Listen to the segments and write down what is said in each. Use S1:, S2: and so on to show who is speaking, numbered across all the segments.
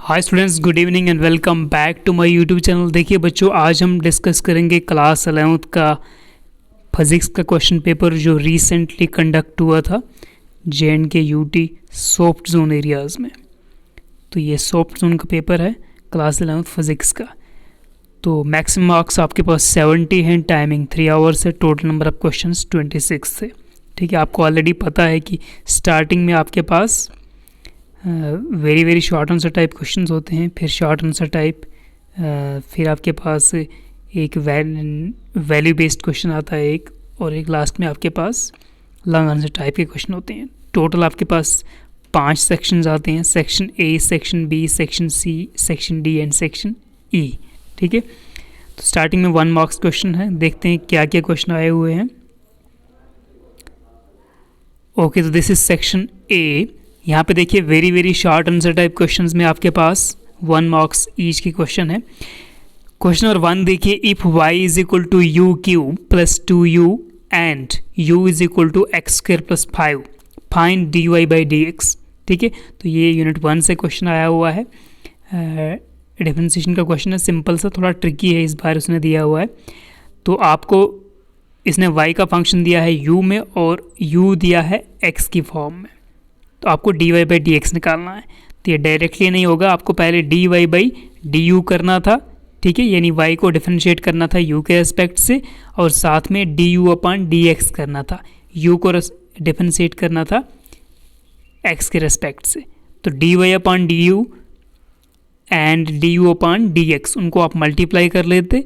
S1: Hi students, good evening and welcome back to my YouTube channel. देखिए बच्चों, आज हम डिस्कस करेंगे क्लास 11th का फिज़िक्स का क्वेश्चन पेपर जो रिसेंटली कंडक्ट हुआ था JNK UT soft zone areas में। तो ये सॉफ्ट जोन का पेपर है क्लास 11th फिज़िक्स का। तो मैक्सिमम मार्क्स आपके पास 70 हैं, टाइमिंग 3 आवर्स है, टोटल नंबर ऑफ क्वेश्चंस 26 थे। ठीक है, आपको ऑलरेडी पता है कि स्टार्टिंग में आपके पास very short answer type questions होते हैं, फिर शॉर्ट आंसर टाइप, फिर आपके पास एक वैल्यू बेस्ड क्वेश्चन आता है एक, और एक लास्ट में आपके पास लॉन्ग आंसर टाइप के क्वेश्चन होते हैं। टोटल आपके पास 5 सेक्शंस आते हैं, section A, section B, section C, section D and section E. ठीक है, तो स्टार्टिंग में 1 मार्क्स क्वेश्चन है, देखते हैं क्या क्या क्वेश्चन आए हुए हैं। ओके, तो दिस इज सेक्शन ए। यहाँ पे देखिए very short answer type questions में आपके पास 1 मार्क्स ईच की क्वेश्चन है। क्वेश्चन नंबर 1 देखिए, if y is equal to u cube plus 2u and u is equal to x square plus 5 find dy by dx। ठीक है, तो ये यूनिट 1 से क्वेश्चन आया हुआ है। डिफरेंशिएशन का क्वेश्चन है, सिंपल सा, थोड़ा ट्रिकी है, इस बार उसने दिया हुआ है। तो आपको इसने y का फंक्शन दिया है u में और u दिया है x की फॉर्म में, तो आपको dy बाई डी एक्स निकालना है। तो ये डायरेक्टली नहीं होगा, आपको पहले dy बाई डी यू करना था। ठीक है, यानी y को डिफरेंशिएट करना था u के रेस्पेक्ट से, और साथ में du अपॉन डी एक्स करना था, u को डिफरेंशिएट करना था x के रेस्पेक्ट से। तो dy upon D you and du upon D x, उनको आप मल्टीप्लाई कर लेते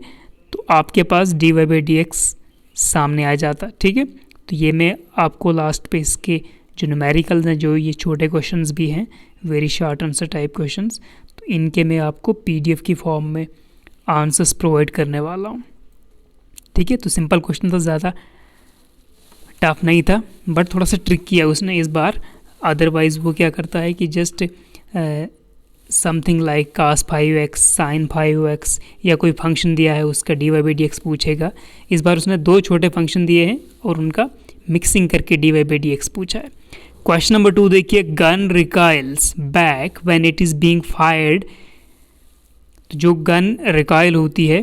S1: तो आपके पास dy बाई डी एक्स सामने आ जाता। ठीक है, तो ये मैं आपको लास्ट पे इसके जो न्यूमेरिकल्स हैं, जो ये छोटे क्वेश्चंस भी हैं, very short answer type questions, तो इनके मैं आपको PDF की फॉर्म में आंसर्स प्रोवाइड करने वाला हूँ। ठीक है, तो सिंपल क्वेश्चन था, ज़्यादा टफ नहीं था, बट थोड़ा सा ट्रिक किया उसने इस बार। अदरवाइज़ वो क्या करता है कि just something like cos 5x sin 5x या कोई फंक्शन दिया है उसका dy बाई डी एक्स पूछेगा। इस बार उसने 2 छोटे फंक्शन दिए हैं और उनका मिक्सिंग करके dy बाई डी एक्स पूछा है। क्वेश्चन नंबर 2 देखिए, gun recoils back when it is being fired. तो जो गन रिकॉइल होती है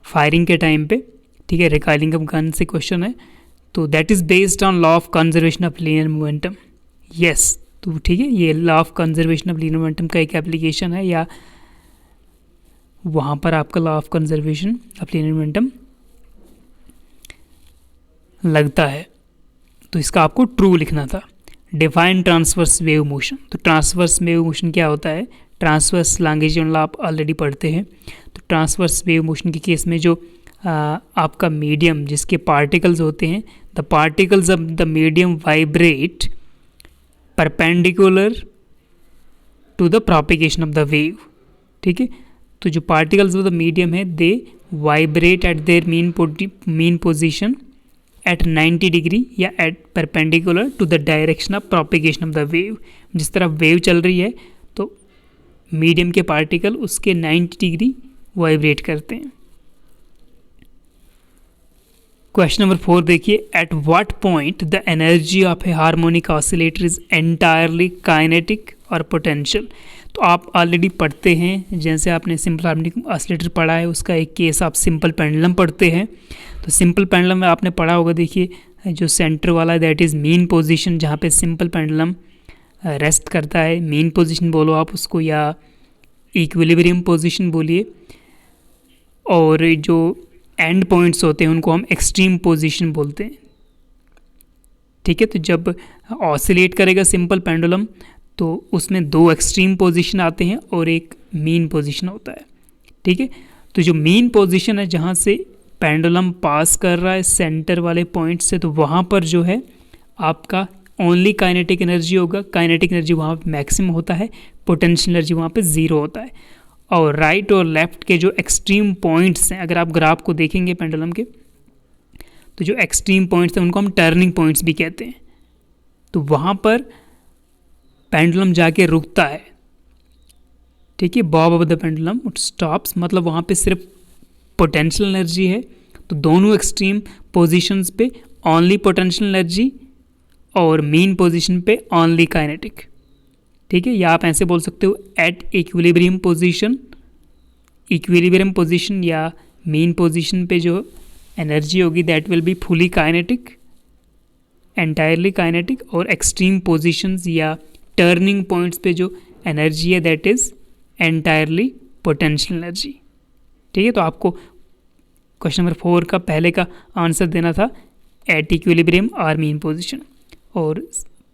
S1: फायरिंग के टाइम पे, ठीक है, रिकॉइलिंग ऑफ गन से क्वेश्चन है, तो that is based on law of conservation of linear momentum. Yes, तो ठीक है, ये law of conservation of linear momentum का एक एप्लीकेशन है, या वहाँ पर आपका law of conservation of linear momentum लगता है। तो इसका आपको ट्रू लिखना था। Define transverse wave motion. तो ट्रांसवर्स वेव मोशन क्या होता है? ट्रांसवर्स लॉन्गिट्यूडनल लॉ आप ऑलरेडी पढ़ते हैं। तो ट्रांसवर्स वेव मोशन के केस में जो आपका मीडियम जिसके पार्टिकल्स होते हैं, the particles of the medium vibrate perpendicular to the propagation of the wave. ठीक है, तो जो पार्टिकल्स ऑफ द मीडियम है they vibrate at their mean position at 90 degree या at perpendicular to the direction of propagation of the wave. जिस तरफ wave चल रही है तो मीडियम के पार्टिकल उसके 90 डिग्री वाइब्रेट करते हैं। क्वेश्चन नंबर 4 देखिए, at what point the energy of A harmonic oscillator is entirely kinetic और पोटेंशियल। तो आप ऑलरेडी पढ़ते हैं, जैसे आपने सिंपल हार्मोनिक ऑसिलेटर पढ़ा है, उसका एक केस आप सिंपल पेंडुलम पढ़ते हैं। तो सिंपल पेंडुलम में आपने पढ़ा होगा, देखिए जो सेंटर वाला दैट इज़ मीन पोजीशन, जहाँ पे सिंपल पेंडुलम रेस्ट करता है। मीन पोजीशन बोलो आप उसको, या इक्विलिब्रियम पोजीशन बोलिए। और जो एंड पॉइंट्स होते हैं उनको हम एक्सट्रीम पोजीशन बोलते हैं। ठीक है, तो जब ऑसिलेट करेगा सिंपल पेंडुलम तो उसमें 2 एक्सट्रीम पोजीशन आते हैं और एक मीन पोजीशन होता है। ठीक है, तो जो मीन पोजीशन है जहाँ से पेंडुलम पास कर रहा है सेंटर वाले पॉइंट से, तो वहाँ पर जो है आपका ओनली काइनेटिक एनर्जी होगा। काइनेटिक एनर्जी वहाँ पे मैक्सिमम होता है, पोटेंशियल एनर्जी वहाँ पे 0 होता है। और राइट और लेफ्ट के जो एक्सट्रीम पॉइंट्स हैं, अगर आप ग्राफ को देखेंगे पेंडुलम के, तो जो एक्सट्रीम पॉइंट्स हैं उनको हम टर्निंग पॉइंट्स भी कहते हैं। तो वहाँ पर पेंडुलम जाके रुकता है। ठीक है, Bob of the pendulum it stops, मतलब वहाँ पे सिर्फ पोटेंशियल एनर्जी है। तो दोनों एक्सट्रीम पोजीशंस पे ओनली पोटेंशियल एनर्जी और मीन पोजीशन पे ओनली काइनेटिक। ठीक है, या आप ऐसे बोल सकते हो at equilibrium position, equilibrium position या मीन पोजीशन पे जो एनर्जी होगी that will be fully kinetic, entirely kinetic, और एक्सट्रीम पोजीशंस या टर्निंग पॉइंट्स पे जो एनर्जी है that is entirely potential energy. ठीक है, तो आपको क्वेश्चन नंबर 4 का पहले का आंसर देना था एट इक्विलिब्रियम और मीन पोजीशन, और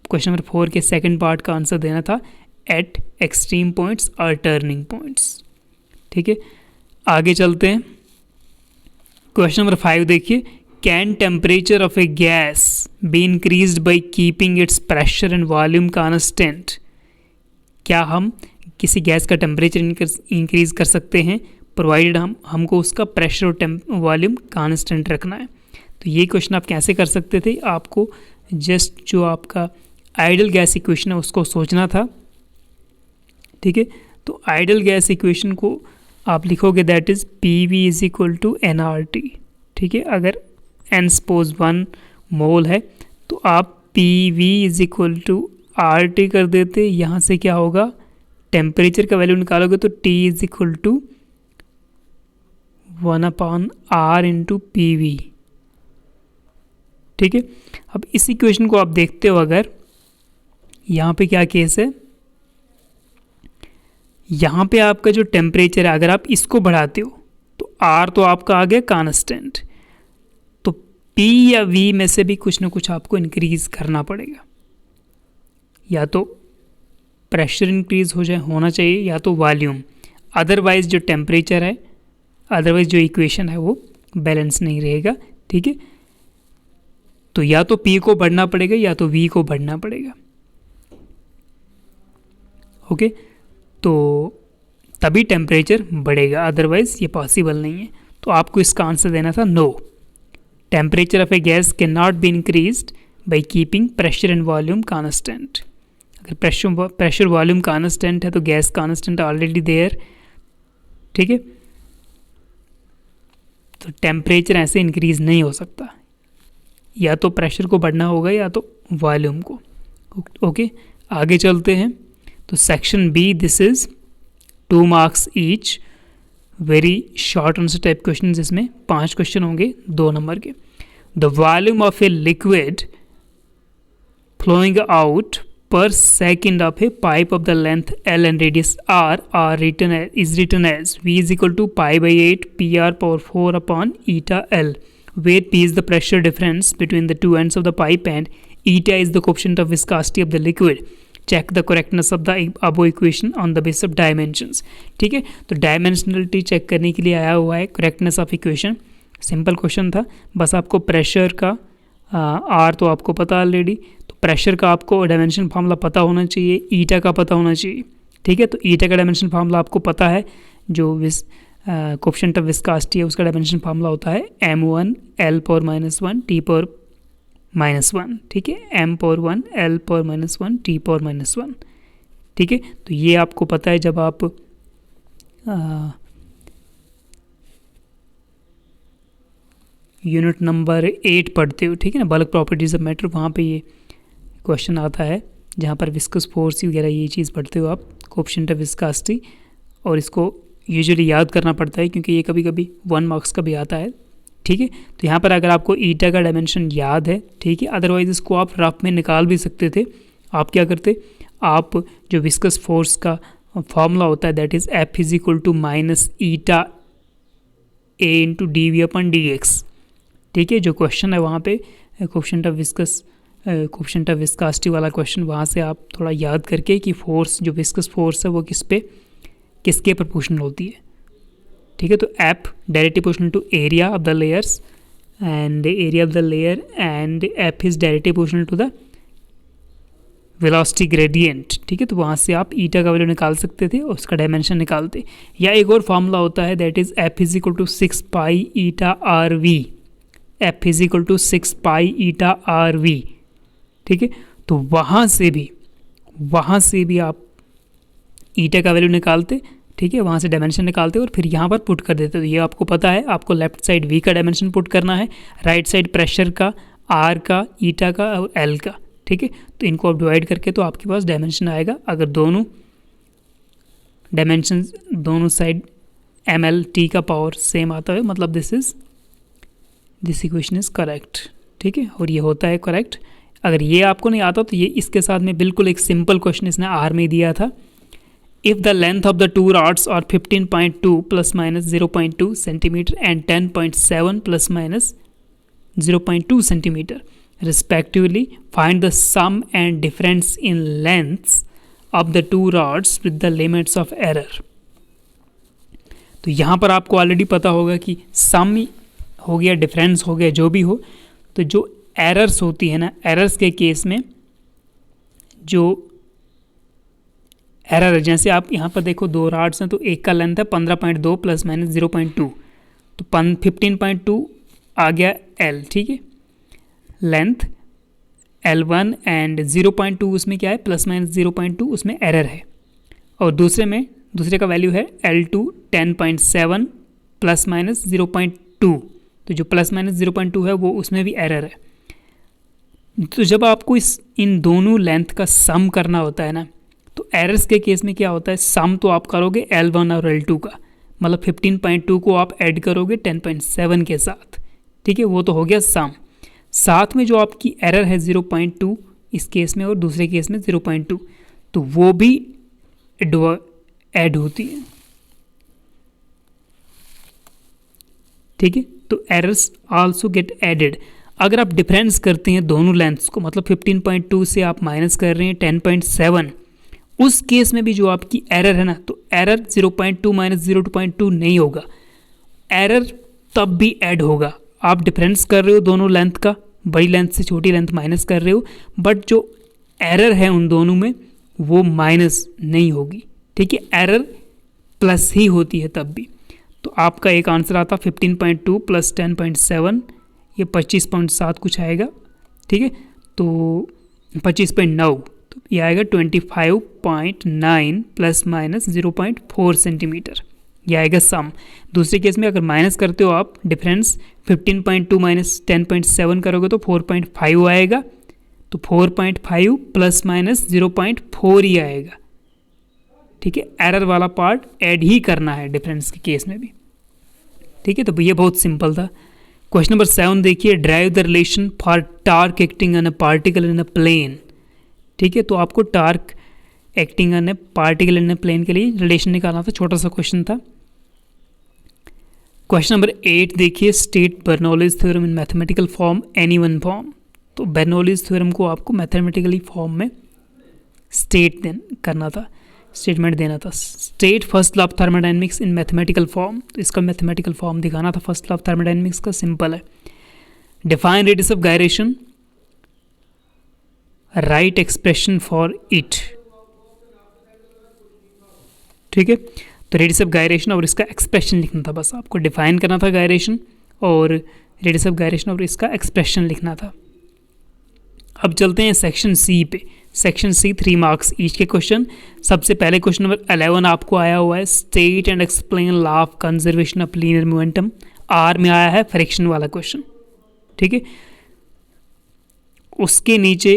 S1: क्वेश्चन नंबर 4 के सेकंड पार्ट का आंसर देना था एट एक्सट्रीम पॉइंट्स और टर्निंग पॉइंट्स। ठीक है, आगे चलते हैं। क्वेश्चन नंबर 5 देखिए, can temperature of a gas B increased by keeping it's pressure and volume constant. क्या हम किसी गैस का टेम्परेचर इंक्रीज कर सकते हैं प्रोवाइडेड हमको उसका प्रेशर और वॉल्यूम कांस्टेंट रखना है। तो ये क्वेश्चन आप कैसे कर सकते थे, आपको जस्ट जो आपका आइडियल गैस इक्वेशन है उसको सोचना था। ठीक है, तो आइडियल गैस इक्वेशन को आप लिखोगे that is P V is equal to N R T. ठीक है, अगर एन सपोज 1 मोल है तो आप P V is equal to R T कर देते। यहाँ से क्या होगा, टेम्परेचर का वैल्यू निकालोगे तो T is equal to 1/r into P V. ठीक है, अब इस इक्वेशन को आप देखते हो, अगर यहाँ पे क्या केस है, यहाँ पे आपका जो टेम्परेचर है अगर आप इसको बढ़ाते हो तो R तो आपका आ गया कांस्टेंट, तो P या V में से भी कुछ ना कुछ आपको इंक्रीज करना पड़ेगा। या तो प्रेशर इंक्रीज होना चाहिए या तो वॉल्यूम, अदरवाइज जो टेम्परेचर है, अदरवाइज जो इक्वेशन है वो बैलेंस नहीं रहेगा। ठीक है, तो या तो P को बढ़ना पड़ेगा या तो V को बढ़ना पड़ेगा। ओके, तो तभी टेम्परेचर बढ़ेगा, अदरवाइज ये पॉसिबल नहीं है। तो आपको इसका आंसर देना था no, temperature of a gas can not be increased by keeping pressure and volume constant. अगर प्रेशर वॉल्यूम कांस्टेंट है तो गैस कांस्टेंट ऑलरेडी देयर। ठीक है, तो टेम्परेचर ऐसे इंक्रीज नहीं हो सकता, या तो प्रेशर को बढ़ना होगा या तो वॉल्यूम को। ओके, आगे चलते हैं। तो section B, this is 2 marks each, very short answer type question, जिसमें 5 क्वेश्चन होंगे 2 नंबर के। The volume of a liquid flowing out per second of a pipe of the length L and radius R is written as V is equal to pi by 8 PR power 4 upon eta L, where P is the pressure difference between the two ends of the pipe and eta is the coefficient of viscosity of the liquid. Check the correctness of the above equation on the basis of dimensions. ठीक है, तो dimensionality check करने के लिए आया हुआ है correctness of equation. Simple question था, बस आपको प्रेशर का आर तो आपको पता ऑलरेडी, तो प्रेशर का आपको डायमेंशन फार्मूला पता होना चाहिए, ईटा का पता होना चाहिए। ठीक है, तो ईटा का डायमेंशन फार्मूला आपको पता है, जो कोएफिशिएंट ऑफ विस्कोसिटी है उसका डायमेंशन फार्मूला होता है m1 l power -1 t power -1। ठीक है, m power 1 l power -1 t power -1। ठीक है, तो ये आपको पता है जब आप यूनिट नंबर 8 पढ़ते हो। ठीक है ना, बल्क प्रॉपर्टीज ऑफ मैटर, वहाँ पे ये क्वेश्चन आता है जहाँ पर विस्कस फोर्स वगैरह ये चीज़ पढ़ते हो आप, कोएफिशिएंट ऑफ विस्कोसिटी, और इसको यूजुअली याद करना पड़ता है क्योंकि ये कभी कभी 1 मार्क्स का भी आता है। ठीक है, तो यहाँ पर अगर आपको ईटा का डायमेंशन याद है, ठीक है, अदरवाइज इसको आप रफ में निकाल भी सकते थे। आप क्या करते, आप जो विस्कस फोर्स का फॉर्मूला होता है that is F is equal to minus eta A into dV/dx। ठीक है, जो क्वेश्चन है वहाँ पे कोएफिशिएंट ऑफ विस्कोसिटी वाला क्वेश्चन, वहाँ से आप थोड़ा याद करके कि फोर्स जो विस्कस फोर्स है वो किसके प्रोपोर्शनल होती है। ठीक है, तो F directly proportional to area of the layers and area of the layer, and F is directly proportional to the velocity gradient. ठीक है, तो वहाँ से आप ईटा का वैल्यू निकाल सकते थे और उसका डायमेंशन निकालते। या एक और फार्मूला होता है that is F is equal to 6 pi eta R V, F is equal to 6 pi eta R V. ठीक है, तो वहाँ से भी आप ईटा का वैल्यू निकालते। ठीक है, वहाँ से डायमेंशन निकालते और फिर यहाँ पर पुट कर देते। तो ये आपको पता है, आपको लेफ्ट साइड V का डायमेंशन पुट करना है, राइट साइड प्रेशर का, R का, ईटा का और L का। ठीक है। तो इनको आप डिवाइड करके तो आपके पास डायमेंशन आएगा। अगर दोनों डायमेंशन दोनों साइड MLT का पावर सेम आता है, मतलब दिस इक्वेशन इज़ करेक्ट, ठीक है। और ये होता है करेक्ट। अगर ये आपको नहीं आता तो ये इसके साथ में बिल्कुल एक सिंपल क्वेश्चन इसने आर में दिया था। If the length of the two rods are 15.2 plus minus 0.2 centimetre and 10.7 plus minus 0.2 centimetre respectively, find the sum and difference in lengths of the two rods with the limits of error। तो यहाँ पर आपको already पता होगा कि सम हो गया, difference हो गया, जो भी हो, तो जो एरर्स होती है ना, एरर्स के केस में जो एरर है, जैसे आप यहाँ पर देखो दो रॉड्स हैं तो एक का लेंथ है 15.2 प्लस माइनस 0.2, तो 15.2 आ गया L, ठीक है, लेंथ L1 एंड 0.2 उसमें क्या है, प्लस माइनस 0.2 उसमें एरर है। और दूसरे का वैल्यू है L2 10.7 प्लस माइनस 0.2, तो जो प्लस माइनस 0.2 है वो उसमें भी एरर है। तो जब आपको इन दोनों लेंथ का सम करना होता है ना, तो एरर्स के केस में क्या होता है, सम तो आप करोगे L1 और L2 का, मतलब 15.2 को आप ऐड करोगे 10.7 के साथ, ठीक है, वो तो हो गया सम। साथ में जो आपकी एरर है 0.2 इस केस में और दूसरे केस में 0.2, तो वो भी ऐड होती है, ठीक है। तो एरर्स आल्सो गेट एडेड। अगर आप डिफरेंस करते हैं दोनों लेंथ्स को, मतलब 15.2 से आप माइनस कर रहे हैं 10.7, उस केस में भी जो आपकी एरर है ना, तो एरर 0.2 माइनस 0.2 नहीं होगा, एरर तब भी ऐड होगा। आप डिफरेंस कर रहे हो दोनों लेंथ का, बड़ी लेंथ से छोटी लेंथ माइनस कर रहे हो, बट जो एरर है उन दोनों में वो माइनस नहीं होगी, ठीक है, एरर प्लस ही होती है तब भी। तो आपका एक आंसर आता 15.2 प्लस 10.7, ये 25.7 कुछ आएगा, ठीक है, तो 25.9, तो ये आएगा 25.9 प्लस माइनस 0.4 सेंटीमीटर, ये आएगा सम। दूसरे केस में अगर माइनस करते हो आप, डिफरेंस 15.2 माइनस 10.7 करोगे तो 4.5 आएगा, तो 4.5 प्लस माइनस 0.4 ही आएगा, ठीक है। एरर वाला पार्ट ऐड ही करना है डिफरेंस के केस में भी, ठीक है। तो ये बहुत सिंपल था। क्वेश्चन नंबर 7 देखिए, derive the relation for torque acting on a particle in a plane, ठीक है। तो आपको torque acting on a particle in a plane के लिए रिलेशन निकालना था, छोटा सा क्वेश्चन था। क्वेश्चन नंबर 8 देखिए, state Bernoulli's theorem in mathematical form any one form. तो बर्नौलीज थ्योरम को आपको मैथमेटिकली फॉर्म में स्टेटमेंट देना था। State first law of thermodynamics in mathematical form, तो इसका मैथमेटिकल फॉर्म दिखाना था फर्स्ट लॉ ऑफ थर्मोडायनेमिक्स का, सिंपल है। Define radius of gyration, right expression for it, ठीक है। तो रेडियस ऑफ गायरेशन और इसका एक्सप्रेशन लिखना था, बस आपको डिफाइन करना था गायरेशन और रेडियस ऑफ गायरेशन और इसका एक्सप्रेशन लिखना था। अब चलते हैं सेक्शन सी पे। सेक्शन सी 3 मार्क्स ईच के क्वेश्चन। सबसे पहले क्वेश्चन नंबर 11 आपको आया हुआ है, state and explain law of conservation of linear momentum. R में आया है फ्रिक्शन वाला क्वेश्चन, ठीक है। उसके नीचे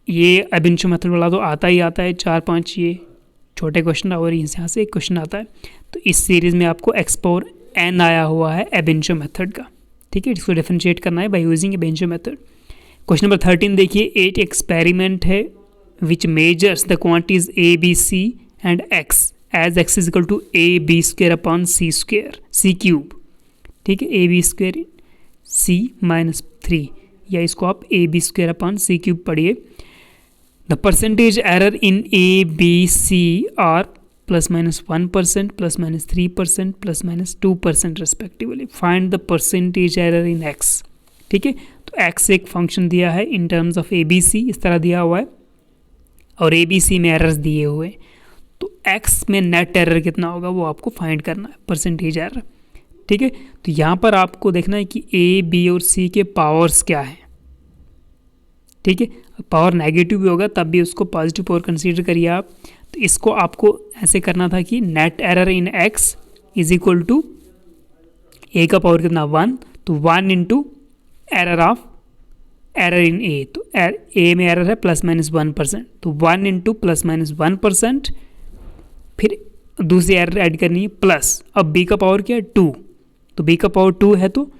S1: ये अब इनिशियो मेथड वाला तो आता ही आता है, 4-5 ये छोटे क्वेश्चन और यहाँ से एक क्वेश्चन आता है। तो इस सीरीज़ में आपको एक्स पावर n आया हुआ है अब इनिशियो मेथड का, ठीक है। इसको डिफरेंशिएट करना है by using ab initio method. Question number 13 देखिए, एक एक्सपेरिमेंट है which measures the quantities A B C and X as X is equal to A B square upon C square C cube, ठीक है, A B square C minus 3, या इसको आप A B square upon C cube पढ़िए। The percentage error in A B C are plus minus 1%, plus minus 3%, plus minus 2% respectively. Find the percentage error in x, ठीक है। तो x एक function दिया है in terms of A B C, इस तरह दिया हुआ है, और ए बी सी में एरर्स दिए हुए हैं। तो एक्स में नेट एरर कितना होगा वो आपको फाइंड करना है, परसेंटेज एरर, ठीक है। तो यहाँ पर आपको देखना है कि ए बी और सी के पावर्स क्या है, ठीक है। पावर नेगेटिव भी होगा तब भी उसको पॉजिटिव पावर कंसीडर करिए आप। तो इसको आपको ऐसे करना था कि net error in X is equal to A का पावर कितना 1, तो 1 into error of error in A, तो ए में एरर है ±1%, तो 1 इंटू ±1%, फिर दूसरी एरर ऐड करनी है प्लस, अब बी का पावर क्या है 2, तो बी का पावर 2 है तो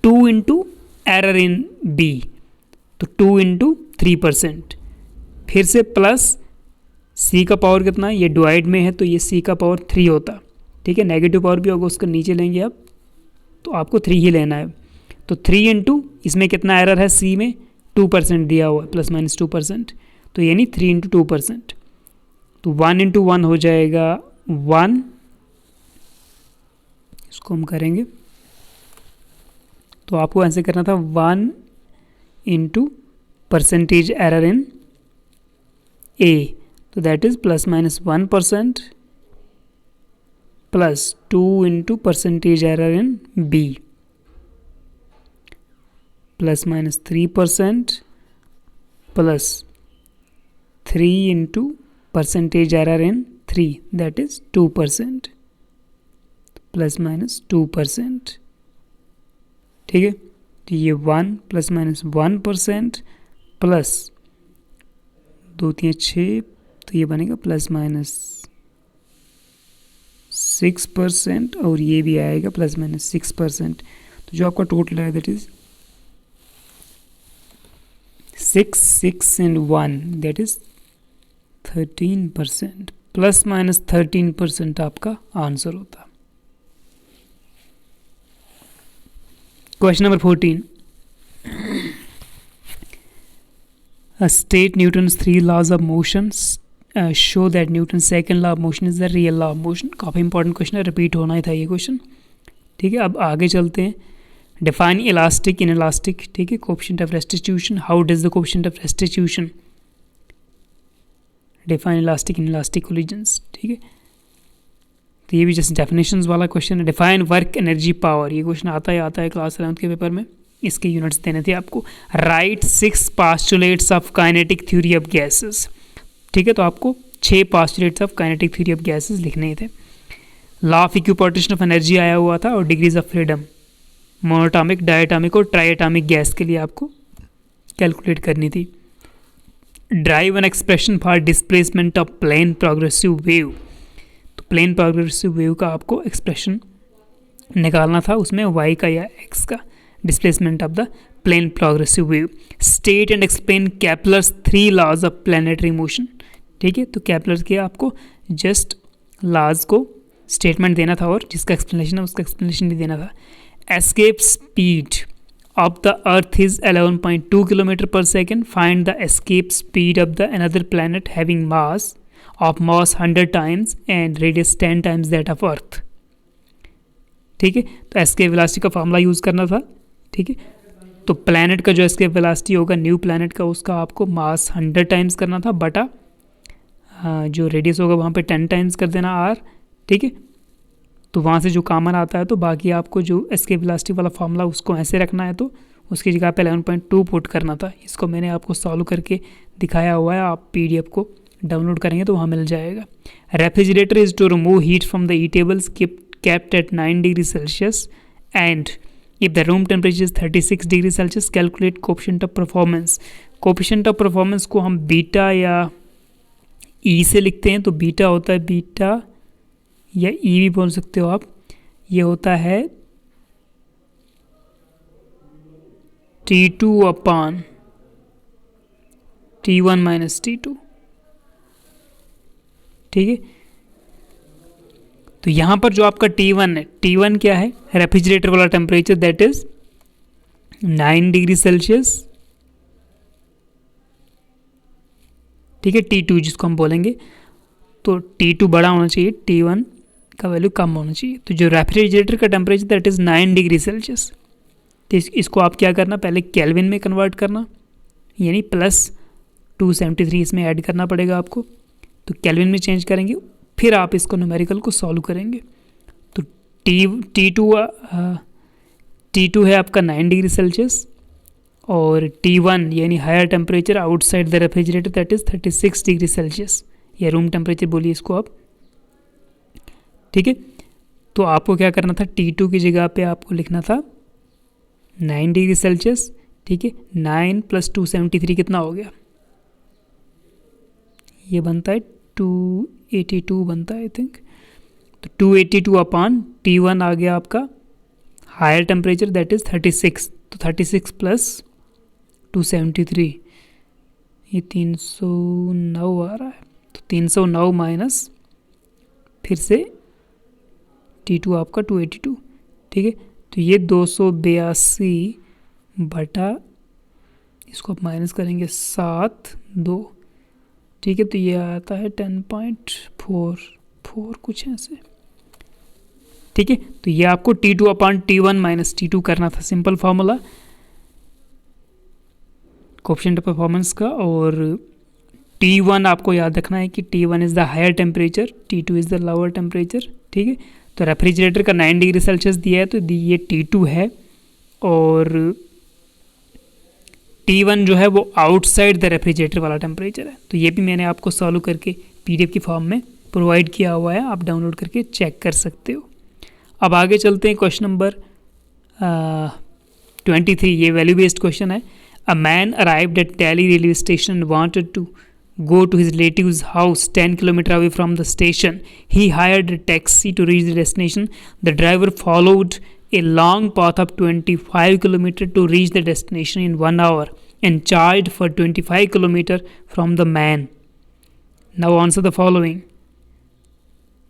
S1: 2 इंटू एरर इन बी, तो 2 इंटू 3%, फिर से प्लस सी का पावर कितना है, ये डिवाइड में है तो ये सी का पावर 3 होता, ठीक है, नेगेटिव पावर भी होगा उसको नीचे लेंगे आप, तो आपको 3 ही लेना है, तो 3 इंटू इसमें कितना एरर है सी में 2% दिया हुआ है ±2%, तो यानी 3 इंटू 2%, तो 1 इंटू 1 हो जाएगा 1, इसको हम करेंगे तो आपको ऐसे करना था 1 into percentage error in A, तो that is ±1% plus 2 into percentage error in B ±3% plus 3 into percentage error in 3, that is 2%, ±2%, ठीक है, तो ये 1 ±1% प्लस 2 3 6, तो ये बनेगा ±6% और ये भी आएगा ±6%, तो जो आपका टोटल है that is 6 6 and 1 that is 13%, ±13% आपका आंसर होता। Question number 14, state Newton's 3 laws of motion, show that Newton's second law of motion is the real law of motion। काफ़ी इंपॉर्टेंट क्वेश्चन है, रिपीट होना ही था ये क्वेश्चन, ठीक है। अब आगे चलते हैं, डिफाइन इलास्टिक इन इलास्टिक, ठीक है, coefficient of restitution, how does the coefficient of restitution define elastic in elastic collisions, ठीक है, तो ये भी जैसे डेफिनेशंस वाला क्वेश्चन है। डिफाइन वर्क एनर्जी पावर, ये क्वेश्चन आता है क्लास 11th के पेपर में, इसके यूनिट्स देने थे आपको। Write 6 postulates of kinetic theory of gases, ठीक है, तो आपको 6 postulates of kinetic theory of gases लिखने थे। Law of equipartition of energy आया हुआ था और degrees of freedom monatomic, diatomic और ट्राइएटॉमिक गैस के लिए आपको कैलकुलेट करनी थी। Derive an expression for displacement of plane progressive wave, तो प्लेन प्रोग्रेसिव वेव का आपको एक्सप्रेशन निकालना था, उसमें y का या x का displacement of the plane progressive wave. State and explain Kepler's 3 laws of planetary motion, ठीक है, तो केपलर के आपको जस्ट लॉज को स्टेटमेंट देना था और जिसका एक्सप्लेनेशन है उसका एक्सप्लेनेशन भी देना था। Escape speed of the earth is 11.2 kilometre per second, find the escape speed of the another planet having mass of mass 100 times and radius 10 times that of earth, ठीक है, तो एस्केप वेलोसिटी का formula use करना था, ठीक है, तो planet का जो एस्केप वेलोसिटी होगा न्यू प्लैनेट का, उसका आपको मास 100 टाइम्स करना था बटा जो रेडियस होगा वहाँ पे 10 टाइम्स कर देना r, ठीक है, तो वहाँ से जो कॉमन आता है तो बाकी आपको जो एस्केप वेलोसिटी वाला फॉर्मूला उसको ऐसे रखना है, तो उसकी जगह पे 11.2 पुट करना था। इसको मैंने आपको सॉल्व करके दिखाया हुआ है, आप PDF को डाउनलोड करेंगे तो वहाँ मिल जाएगा। Refrigerator is to remove heat from the eatables kept at 9 degrees Celsius and if the room temperature is 36 degrees Celsius calculate coefficient of performance। coefficient of performance को हम बीटा या ई से लिखते हैं, तो बीटा होता है, बीटा या ई भी बोल सकते हो आप, ये होता है T2 upon T1 minus T2, ठीक है, तो यहाँ पर जो आपका T1 है, T1 क्या है, रेफ्रिजरेटर वाला temperature that is 9 degree Celsius, ठीक है, T2 जिसको हम बोलेंगे, तो T2 बड़ा होना चाहिए, T1 का वैल्यू कम होना चाहिए, तो जो रेफ्रिजरेटर का temperature that is 9 degree Celsius, तो इसको आप क्या करना, पहले केल्विन में कन्वर्ट करना, यानी +273 इसमें ऐड करना पड़ेगा आपको, तो केल्विन में चेंज करेंगे, फिर आप इसको न्यूमेरिकल को सॉल्व करेंगे, तो T2 है आपका 9 डिग्री सेल्सियस और T1 यानी higher temperature outside the refrigerator that is 36 degree Celsius, या रूम टेम्परेचर बोलिए इसको आप, ठीक है, तो आपको क्या करना था, T2 की जगह पे आपको लिखना था 9 डिग्री सेल्सियस, ठीक है। 9 + 273 कितना हो गया, ये बनता है 282 बनता है आई थिंक। तो 282 अपॉन T1 आ गया आपका हायर टेम्परेचर दैट इज़ 36, तो 36 + 273 ये 309 आ रहा है। तो 309 माइनस फिर से T2 आपका 282, ठीक है। तो ये 282 बटा इसको आप माइनस करेंगे 7/2, ठीक है। तो ये आता है 10.44 कुछ ऐसे, ठीक है। तो ये आपको T2 upon T1 minus T2 करना था, simple formula coefficient of performance का। और T1 आपको याद रखना है कि T1 is the higher temperature, T2 is the lower temperature, ठीक है। तो रेफ्रिजरेटर का 9 डिग्री सेल्सियस दिया है तो ये T2 है, और T1 जो है वो आउटसाइड द रेफ्रिजरेटर वाला टेम्परेचर है। तो ये भी मैंने आपको सॉल्व करके PDF की फॉर्म में प्रोवाइड किया हुआ है, आप डाउनलोड करके चेक कर सकते हो। अब आगे चलते हैं, क्वेश्चन नंबर 23, ये वैल्यू बेस्ड क्वेश्चन है। A man arrived at Delhi railway station and wanted to go to his relative's house 10 km away from the station. He hired a taxi to reach the destination. The driver followed a long path of 25 km to reach the destination in 1 hour and charged for 25 km from the man. Now answer the following.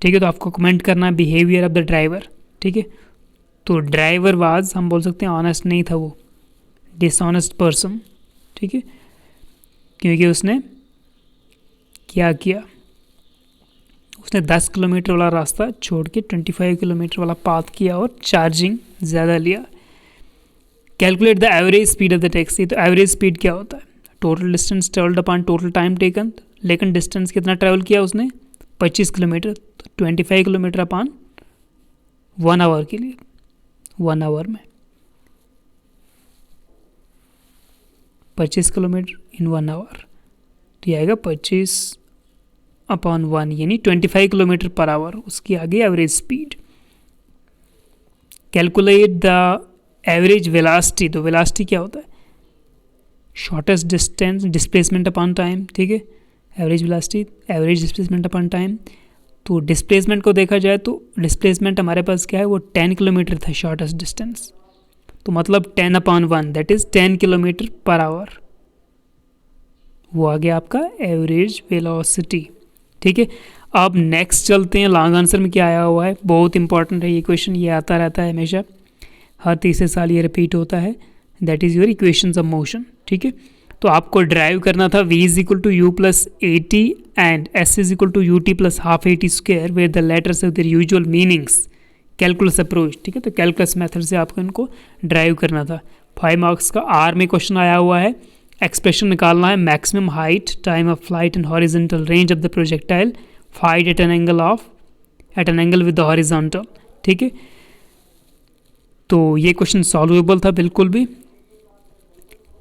S1: ठीक है, तो आपको comment करना है behaviour of the driver, ठीक है। तो driver was, हम बोल सकते हैं ऑनेस्ट नहीं था, वो डिसऑनेस्ट पर्सन, ठीक है, क्योंकि उसने क्या किया, उसने 10 किलोमीटर वाला रास्ता छोड़ के 25 किलोमीटर वाला पाथ किया और चार्जिंग ज़्यादा लिया। Calculate the average speed of the taxi. तो एवरेज स्पीड क्या होता है, total distance travelled upon total time taken, लेकिन डिस्टेंस कितना ट्रैवल किया उसने, 25 किलोमीटर। तो 25 किलोमीटर अपॉन 1 आवर के लिए, 1 आवर में 25 किलोमीटर इन 1 आवर, तो ये आएगा 25/1 यानी 25 किलोमीटर पर आवर, उसकी आगे average speed. Calculate the average velocity. तो वेलोसिटी क्या होता है, shortest distance displacement upon time, ठीक है। Average velocity average displacement upon time. तो डिस्प्लेसमेंट को देखा जाए तो डिस्प्लेसमेंट हमारे पास क्या है, वो 10 किलोमीटर था शॉर्टेस्ट डिस्टेंस, तो मतलब 10/1 that is 10 kilometre per hour, वो आ गया आपका एवरेज वेलोसिटी, ठीक है। अब नेक्स्ट चलते हैं, लॉन्ग आंसर में क्या आया हुआ है, बहुत इंपॉर्टेंट है ये क्वेश्चन, ये आता रहता है हमेशा, हर तीसरे साल ये रिपीट होता है। That is your equations of motion, ठीक है। तो आपको ड्राइव करना था v = u + at and s = ut + ½ at² where the letters of their usual meanings, calculus approach, ठीक है। तो कैलकुलस मेथड से आपको इनको ड्राइव करना था। 5 मार्क्स का R में क्वेश्चन आया हुआ है, एक्सप्रेशन निकालना है, maximum height, time of flight and horizontal range of the projectile, find at an angle with the horizontal, ठीक है। तो ये क्वेश्चन सॉल्वेबल था बिल्कुल भी।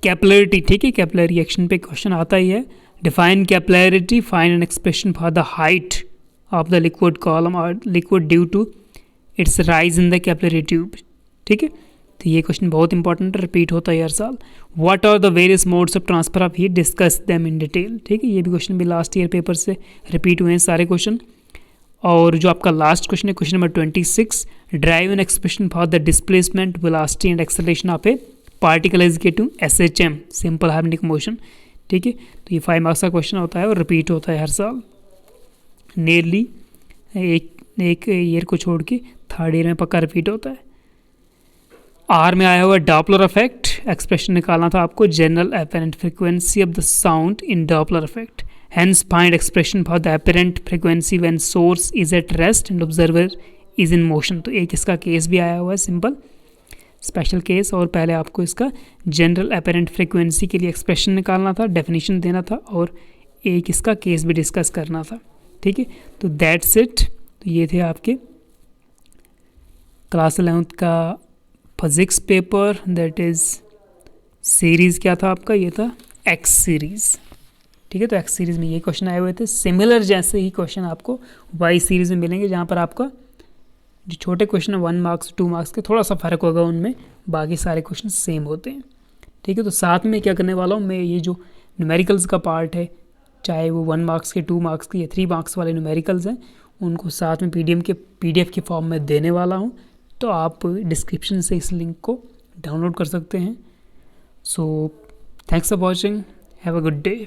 S1: कैपिलरिटी, ठीक है, कैपिलरी रिएक्शन पे क्वेश्चन आता ही है। Define capillarity, find an expression for the height of the liquid column और liquid due to its rise in the capillary tube, ठीक है। तो ये क्वेश्चन बहुत इंपॉर्टेंट है, रिपीट होता है हर साल। What are the various modes of transfer of heat, discuss them in detail, ठीक है। ये भी क्वेश्चन भी लास्ट ईयर पेपर से रिपीट हुए हैं सारे क्वेश्चन। और जो आपका लास्ट क्वेश्चन है, question number 26, derive an expression for the displacement, velocity and acceleration of a particle is getting SHM, simple harmonic motion, ठीक है। तो ये 5 मार्क्स का क्वेश्चन होता है और रिपीट होता है हर साल, नियरली एक ईयर को छोड़ के थर्ड ईयर में पक्का रिपीट होता है। R में आया हुआ डॉपलर इफेक्ट, एक्सप्रेशन निकालना था आपको, general apparent frequency of the sound in Doppler effect, hence find expression for the apparent frequency when source is at rest and observer is in motion. तो एक इसका केस भी आया हुआ है, सिंपल स्पेशल केस, और पहले आपको इसका जनरल अपरेंट फ्रीक्वेंसी के लिए एक्सप्रेशन निकालना था, डेफिनेशन देना था, और एक इसका केस भी डिस्कस करना था, ठीक है। तो दैट्स इट। तो ये थे आपके क्लास 11th का physics paper, that is series क्या था आपका, ये था एक्स सीरीज़, ठीक है। तो एक्स सीरीज़ में ये क्वेश्चन आए हुए थे। सिमिलर जैसे ही क्वेश्चन आपको वाई सीरीज़ में मिलेंगे, जहाँ पर आपका जो छोटे क्वेश्चन है 1 मार्क्स 2 मार्क्स के, थोड़ा सा फ़र्क होगा उनमें, बाकी सारे क्वेश्चन सेम होते हैं, ठीक है। तो साथ में क्या करने वाला हूँ मैं, ये जो न्यूमेरिकल्स का पार्ट है, चाहे वो 1 मार्क्स के, 2 मार्क्स के या 3 मार्क्स वाले न्यूमेरिकल्स हैं, उनको साथ में PDF के फॉर्म में देने वाला हूँ। तो आप डिस्क्रिप्शन से इस लिंक को डाउनलोड कर सकते हैं। So thanks for watching, have a good day.